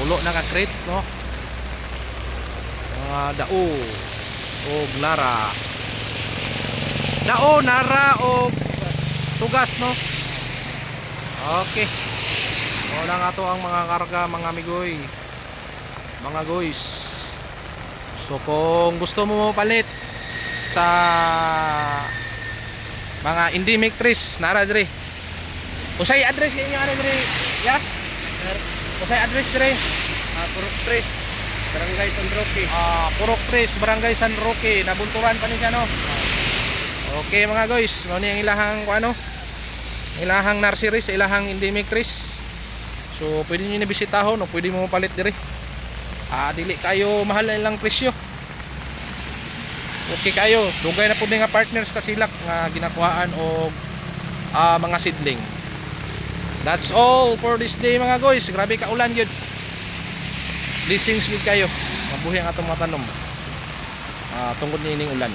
tulo na ka crate, no? Mga dao o lara. Dao, nara o tugas, no? Okay. Wala nga to ang mga karga, mga amigoy, mga guys. So kung gusto mo palit sa mga endemic trees, nara dire. Usay address kayo nyo ano dire, ya? Usay address dire. Purok Tres, Barangay San Roque. Purok Tres, Barangay San Roque. Nabunturan pa niya, no? Okay mga guys, ano yung ilahang ano? Ilahang nursery sa ilahang endemic trees. So pwede niyo na bisitahon o pwede mo mapalit dire. Dili kayo mahal na lang presyo. Okay kayo, dugay na pud nga partners ka silak nga ginakuhaan og mga seedling. That's all for this day mga guys. Grabe ka ulan gyud. Blessings gid kayo. Mabuhi ang atong mga tanom. Tungkol niining ulan.